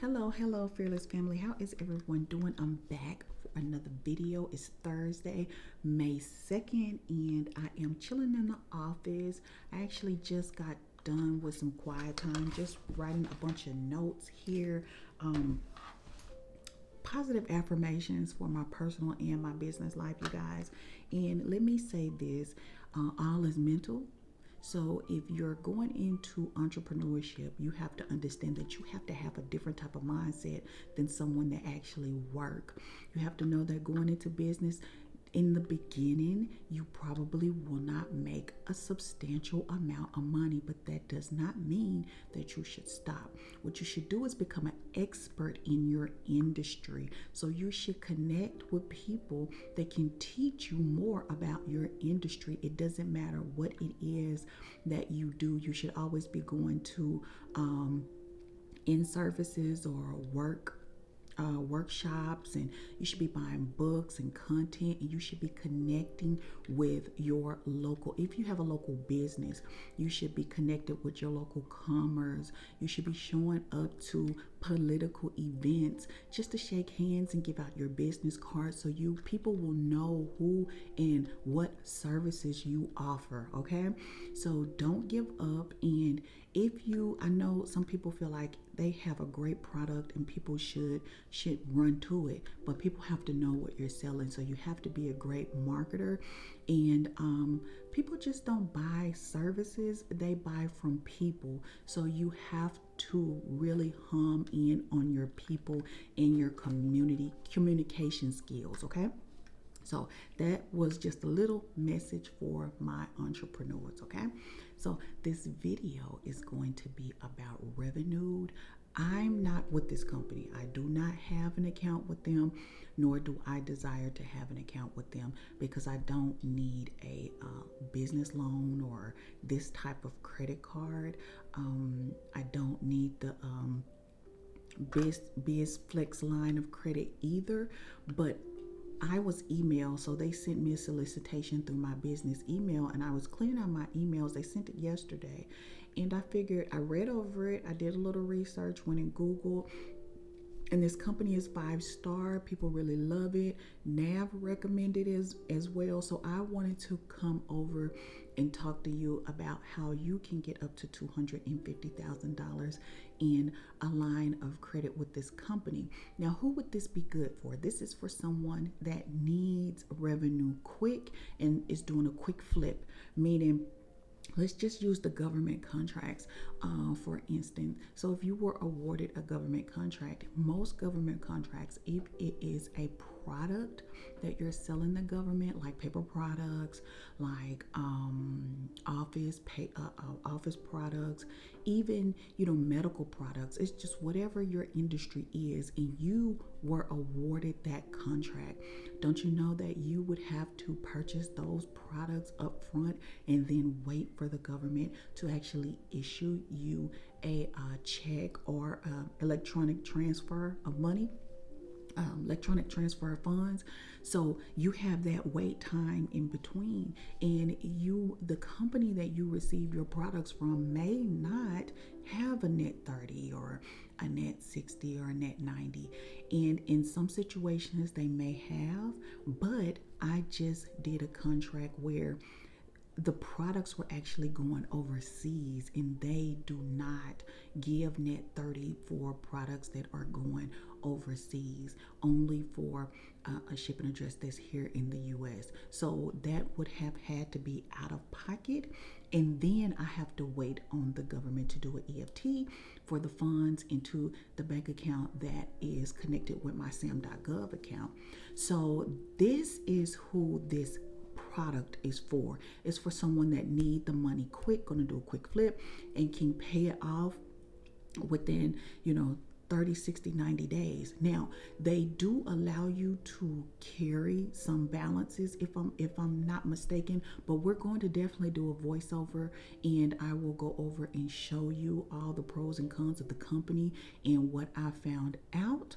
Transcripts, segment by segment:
Hello, fearless family. How is everyone doing? I'm back for another video. It's Thursday, May 2nd, and I am chilling in the office. I actually just got done with some quiet time, just writing a bunch of notes here. Um, Positive affirmations for my personal and my business life, you guys. And let me say this, all is mental. So if you're going into entrepreneurship, you have to understand that you have to have a different type of mindset than someone that actually work. You have to know that going into business, in the beginning, you probably will not make a substantial amount of money, but that does not mean that you should stop. What you should do is become an expert in your industry. So you should connect with people that can teach you more about your industry. It doesn't matter what it is that you do, you should always be going to in services or workshops, and you should be buying books and content, and you should be connecting with your local. If you have a local business, you should be connected with your local commerce. You should be showing up to political events just to shake hands and give out your business card, so you people will know who and what services you offer. Okay, so don't give up. And if you I know some people feel like they have a great product and people should run to it, but people have to know what you're selling, so you have to be a great marketer. And people just don't buy services, they buy from people. So you have to really hum in on your people and your communication skills. Okay, so that was just a little message for my entrepreneurs. Okay, so this video is going to be about revenue. I'm not with this company. I do not have an account with them, nor do I desire to have an account with them, because I don't need a business loan or this type of credit card. I don't need the Biz Flex line of credit either, but I was emailed, so they sent me a solicitation through my business email, and I was cleaning out my emails. They sent it yesterday, and I figured, I read over it, I did a little research, went in Google, and this company is 5-star. People really love it. Nav recommended as well. So I wanted to come over and talk to you about how you can get up to $250,000 in a line of credit with this company. Now, who would this be good for? This is for someone that needs revenue quick and is doing a quick flip, meaning, let's just use the government contracts for instance. So if you were awarded a government contract, most government contracts, if it is a product that you're selling the government, like paper products, like office products, even medical products, it's just whatever your industry is, and you were awarded that contract, don't you know that you would have to purchase those products up front and then wait for the government to actually issue you a check or electronic transfer of money, electronic transfer of funds. So you have that wait time in between, and the company that you receive your products from may not have a net 30 or a net 60 or a net 90, and in some situations they may have. But I just did a contract where the products were actually going overseas, and they do not give net 30 for products that are going overseas, only for a shipping address that's here in the US. So that would have had to be out of pocket, and then I have to wait on the government to do an EFT for the funds into the bank account that is connected with my sam.gov account. So this is who this product is for. It's for someone that need the money quick, gonna do a quick flip, and can pay it off within 30, 60, 90 days. Now, they do allow you to carry some balances, if I'm not mistaken, but we're going to definitely do a voiceover, and I will go over and show you all the pros and cons of the company and what I found out.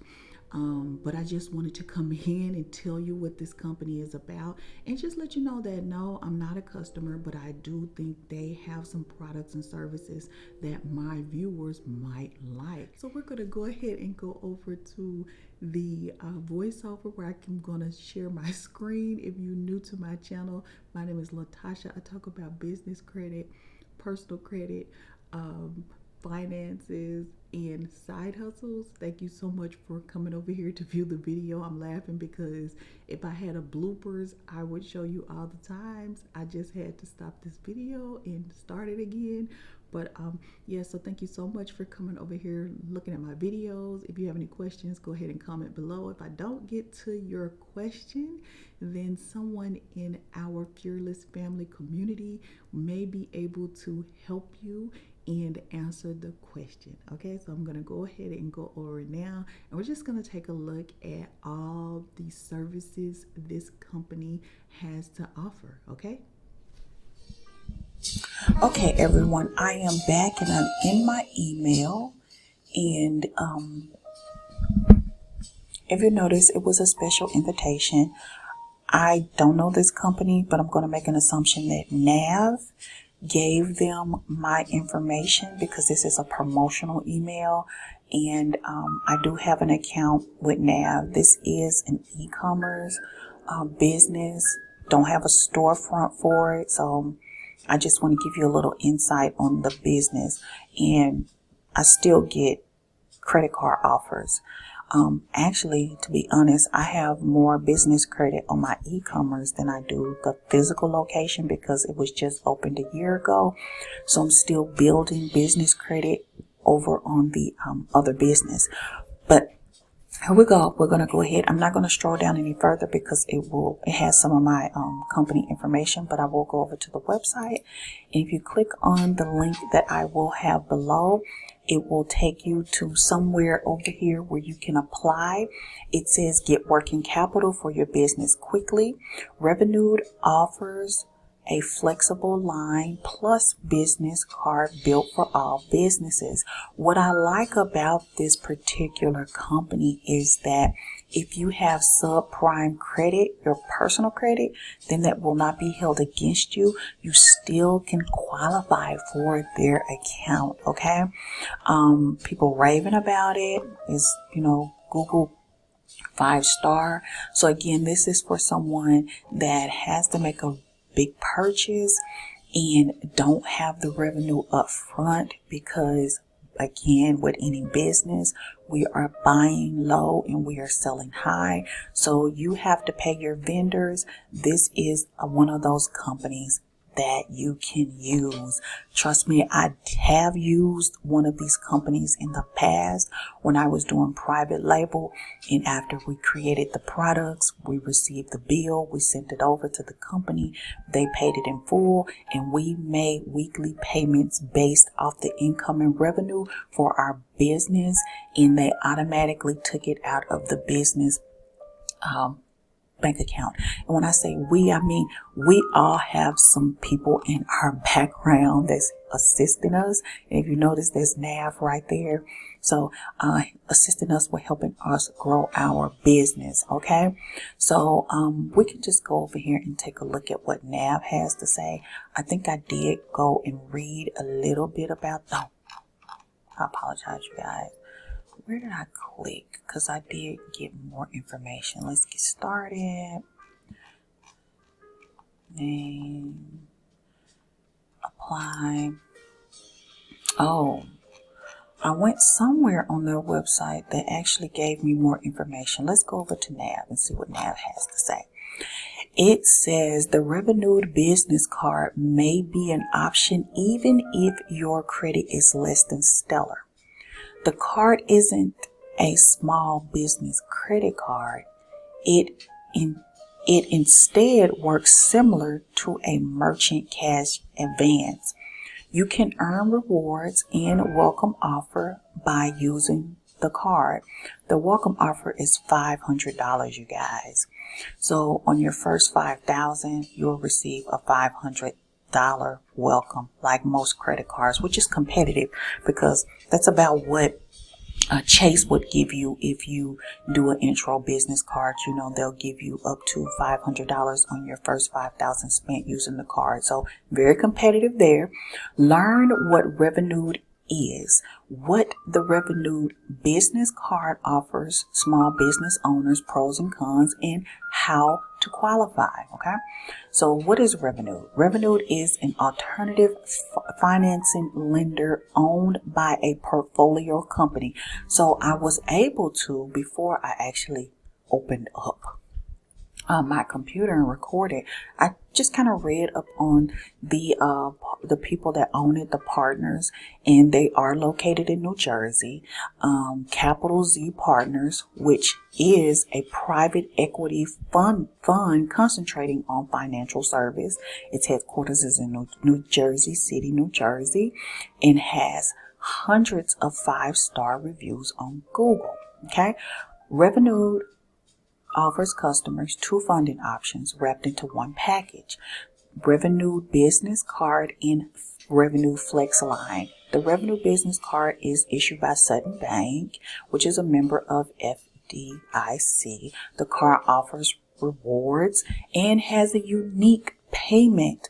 But I just wanted to come in and tell you what this company is about and just let you know that no, I'm not a customer, but I do think they have some products and services that my viewers might like. So we're going to go ahead and go over to the voiceover where I'm going to share my screen. If you're new to my channel, my name is Latasha. I talk about business credit, personal credit, finances, and side hustles. Thank you so much for coming over here to view the video. I'm laughing because if I had a bloopers, I would show you all the times. I just had to stop this video and start it again. But yeah, so thank you so much for coming over here, looking at my videos. If you have any questions, go ahead and comment below. If I don't get to your question, then someone in our Fearless Family community may be able to help you and answer the question. Okay, so I'm going to go ahead and go over it now, and we're just going to take a look at all the services this company has to offer. Okay, everyone, I am back and I'm in my email, and if you notice, it was a special invitation. I don't know this company, but I'm going to make an assumption that Nav gave them my information because this is a promotional email, and I do have an account with Nav. This is an e-commerce business. Don't have a storefront for it, so I just want to give you a little insight on the business, and I still get credit card offers. Actually, to be honest, I have more business credit on my e-commerce than I do the physical location because it was just opened a year ago. So I'm still building business credit over on the other business. But here we go. We're going to go ahead. I'm not going to scroll down any further because it has some of my company information, but I will go over to the website. And if you click on the link that I will have below, it will take you to somewhere over here where you can apply. It says get working capital for your business quickly. Revenued offers a flexible line plus business card built for all businesses. What I like about this particular company is that if you have subprime credit, your personal credit, then that will not be held against you. You still can qualify for their account. Okay. People raving about it is, Google 5-star. So again, this is for someone that has to make a big purchase and don't have the revenue up front because, again, with any business, we are buying low and we are selling high. So you have to pay your vendors. This is one of those companies that you can use. Trust me, I have used one of these companies in the past when I was doing private label, and after we created the products, we received the bill, we sent it over to the company, they paid it in full, and we made weekly payments based off the incoming revenue for our business, and they automatically took it out of the business bank account. And when I say we, I mean we all have some people in our background that's assisting us. And if you notice, there's Nav right there. So assisting us with helping us grow our business. Okay. So we can just go over here and take a look at what Nav has to say. I think I did go and read a little bit about I apologize, you guys. Where did I click? Because I did get more information. Let's get started. Name. Apply. Oh, I went somewhere on their website that actually gave me more information. Let's go over to NAV and see what NAV has to say. It says the revenued business card may be an option even if your credit is less than stellar. The card isn't a small business credit card. It instead works similar to a merchant cash advance. You can earn rewards and welcome offer by using the card. The welcome offer is $500, you guys. So on your first $5,000, you'll receive a $500 welcome, like most credit cards, which is competitive because that's about what Chase would give you, if you do an intro business card, they'll give you up to $500 on your first $5,000 spent using the card. So very competitive there. Learn what Revolut is, what the Revolut business card offers small business owners, pros and cons, and how to qualify. Okay. So what is Revolut? Revolut is an alternative financing lender owned by a portfolio company. So I was able to, before I actually opened up my computer and recorded, I just kind of read up on the people that own it, the partners, and they are located in New Jersey. Capital Z Partners, which is a private equity fund concentrating on financial service. Its headquarters is in New Jersey City, New Jersey, and has hundreds of 5-star reviews on Google. Okay, Revolut offers customers 2 funding options wrapped into one package: Revolut Business Card and Revolut Flex Line. The Revolut Business Card is issued by Sutton Bank, which is a member of FDIC. The card offers rewards and has a unique payment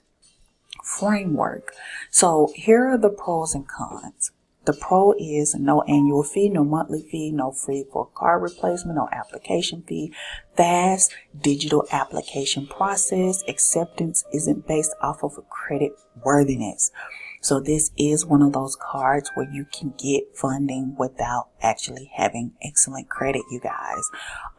framework. So here are the pros and cons. The pro is no annual fee, no monthly fee, no fee for card replacement, no application fee, fast digital application process. Acceptance isn't based off of credit worthiness. So this is one of those cards where you can get funding without actually having excellent credit, you guys.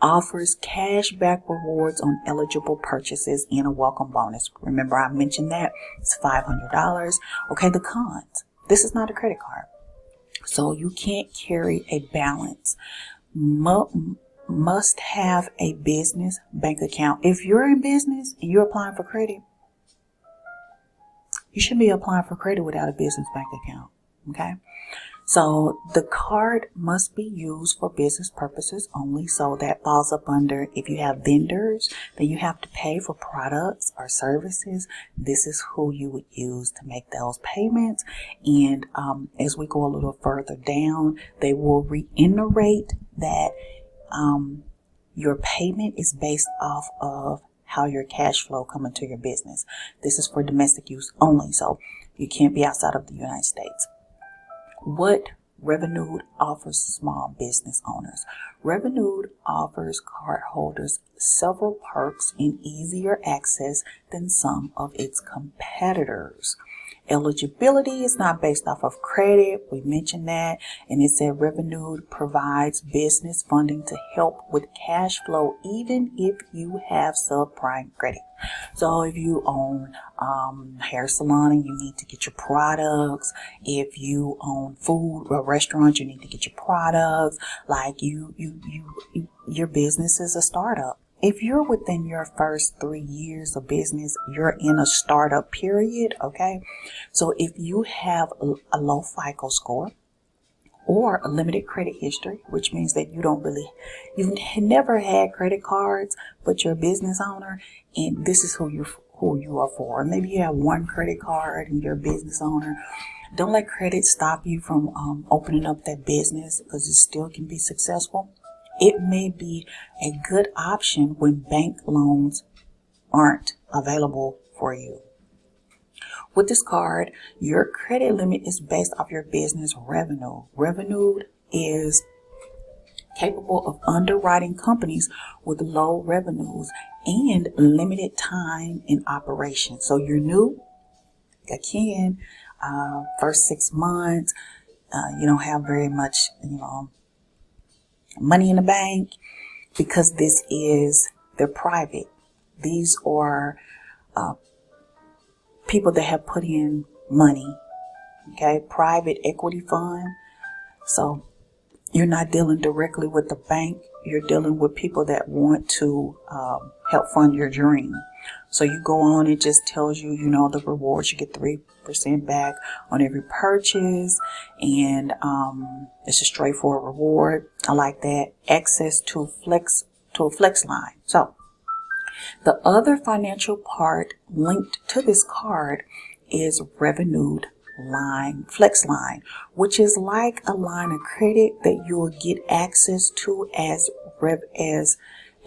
Offers cash back rewards on eligible purchases and a welcome bonus. Remember I mentioned that it's $500. Okay, the cons. This is not a credit card. So you can't carry a balance. Must have a business bank account. If you're in business and you're applying for credit, you shouldn't be applying for credit without a business bank account. Okay. So the card must be used for business purposes only. So that falls up under, if you have vendors, then you have to pay for products or services. This is who you would use to make those payments. And as we go a little further down, they will reiterate that your payment is based off of how your cash flow come into your business. This is for domestic use only. So you can't be outside of the United States. What Revolut offers small business owners. Revolut offers cardholders several perks and easier access than some of its competitors. Eligibility is not based off of credit. We mentioned that. And it said Revolut provides business funding to help with cash flow even if you have subprime credit. So if you own hair salon and you need to get your products, if you own food or restaurant, you need to get your products, like your business is a startup. If you're within your first 3 years of business, you're in a startup period, okay? So if you have a low FICO score or a limited credit history, which means that you've never had credit cards, but you're a business owner, and this is who you are for. Maybe you have one credit card and you're a business owner. Don't let credit stop you from opening up that business, because it still can be successful. It may be a good option when bank loans aren't available for you. With this card, your credit limit is based off your business revenue. Revolut is capable of underwriting companies with low revenues and limited time in operation. So you're new, again, first 6 months, you don't have very much, money in the bank, because they're private. These are people that have put in money, okay, private equity fund. So you're not dealing directly with the bank. You're dealing with people that want to help fund your dream. So you go on, it just tells you, the rewards. You get 3% back on every purchase, and it's a straightforward reward. I like that. Access to a flex line. So the other financial part linked to this card is Revolut flex line, which is like a line of credit that you'll get access to as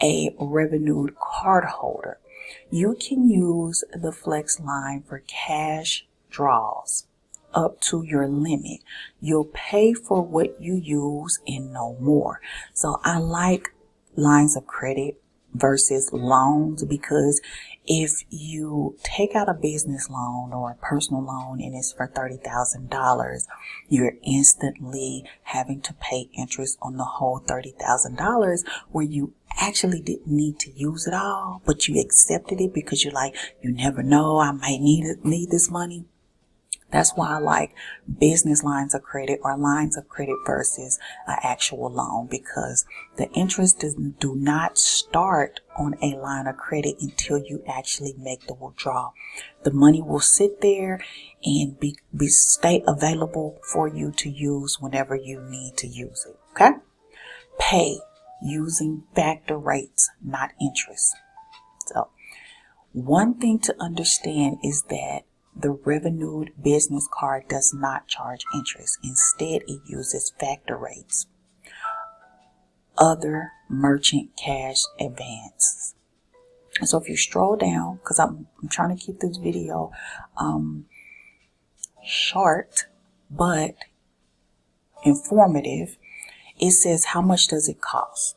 a revenued card holder. You can use the flex line for cash draws up to your limit. You'll pay for what you use and no more. So I like lines of credit versus loans, because if you take out a business loan or a personal loan and it's for $30,000, you're instantly having to pay interest on the whole $30,000 where you actually didn't need to use it all, but you accepted it because you're like, you never know, I might need this money. That's why I like business lines of credit or lines of credit versus an actual loan, because the interest do not start on a line of credit until you actually make the withdrawal. The money will sit there and stay available for you to use whenever you need to use it. Okay? Pay using factor rates, not interest. So one thing to understand is that the revenued business card does not charge interest. Instead, it uses factor rates. Other merchant cash advances. So if you scroll down, because I'm trying to keep this video short but informative, it says how much does it cost.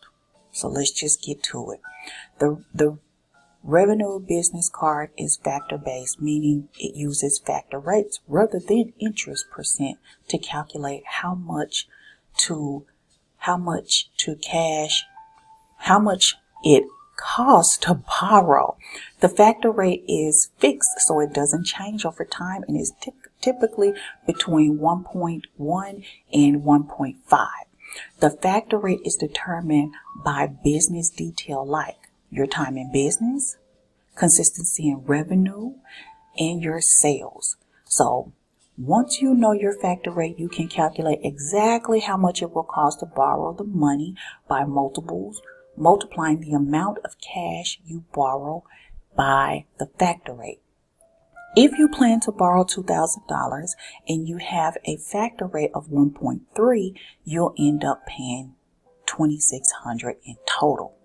So let's just get to it. The revenue business card is factor based, meaning it uses factor rates rather than interest percent to calculate how much it costs to borrow. The factor rate is fixed, so it doesn't change over time, and is typically between 1.1 and 1.5. The factor rate is determined by business detail like your time in business, consistency in revenue, and your sales. So once you know your factor rate, you can calculate exactly how much it will cost to borrow the money by multiplying the amount of cash you borrow by the factor rate. If you plan to borrow $2,000 and you have a factor rate of 1.3, you'll end up paying $2,600 in total.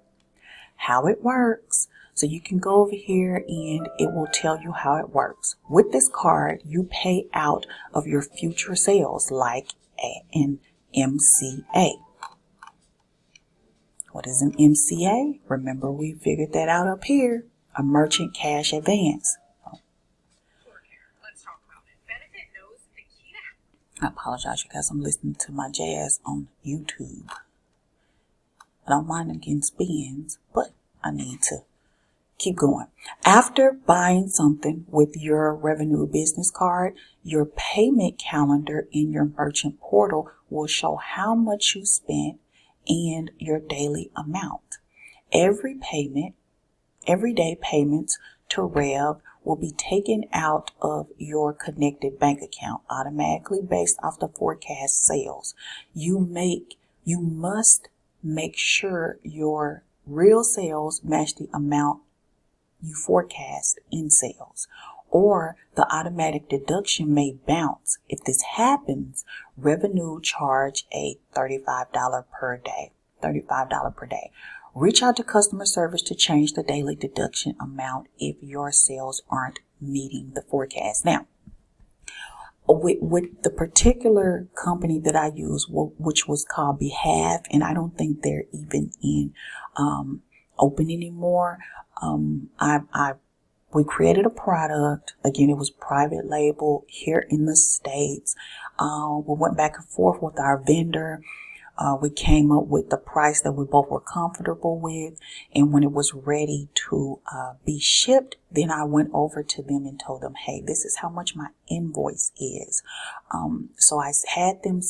How it works. So you can go over here and it will tell you how it works. With this card, you pay out of your future sales like an MCA. What is an MCA? Remember, we figured that out up here. A merchant cash advance. I apologize, you guys. I'm listening to my jazz on YouTube. I don't mind them getting spins, but I need to keep going. After buying something with your revenue business card, your payment calendar in your merchant portal will show how much you spent and your daily amount. Every day payments to Rev will be taken out of your connected bank account automatically based off the forecast sales. You must make sure your real sales match the amount you forecast in sales, or the automatic deduction may bounce. If this happens, revenue charge a $35 per day. Reach out to customer service to change the daily deduction amount if your sales aren't meeting the forecast. Now, with the particular company that I use, which was called Behalf, and I don't think they're even in open anymore. We created a product. Again, it was private label here in the States. We went back and forth with our vendor. We came up with the price that we both were comfortable with. And when it was ready to be shipped, then I went over to them and told them, hey, this is how much my invoice is. So I had them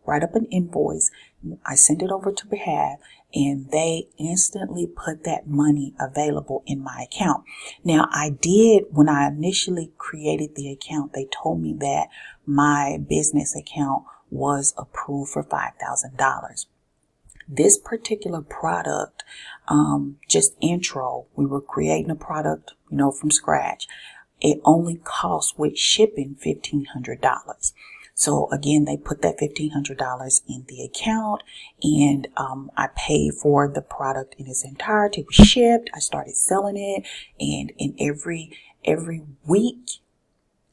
write up an invoice. I sent it over to Behalf, and they instantly put that money available in my account. Now, when I initially created the account, they told me that my business account was approved for $5,000. This particular product, just intro, we were creating a product, from scratch. it only cost with shipping $1,500. So again, they put that $1,500 in the account, and I paid for the product in its entirety. It was shipped. I started selling it, and in every week,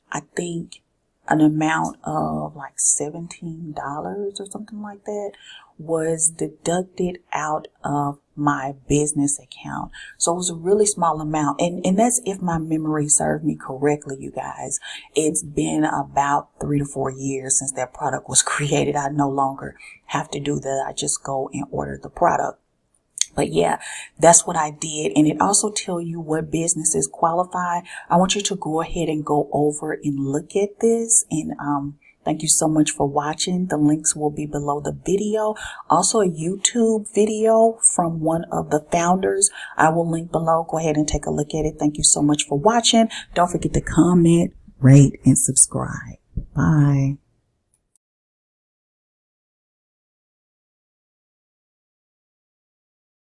I think an amount of like $17 or something like that was deducted out of my business account. So it was a really small amount. And that's if my memory served me correctly, you guys. It's been about 3 to 4 years since that product was created. I no longer have to do that. I just go and order the product. But yeah, that's what I did. And it also tells you what businesses qualify. I want you to go ahead and go over and look at this. And thank you so much for watching. The links will be below the video. Also a YouTube video from one of the founders. I will link below. Go ahead and take a look at it. Thank you so much for watching. Don't forget to comment, rate, and subscribe. Bye.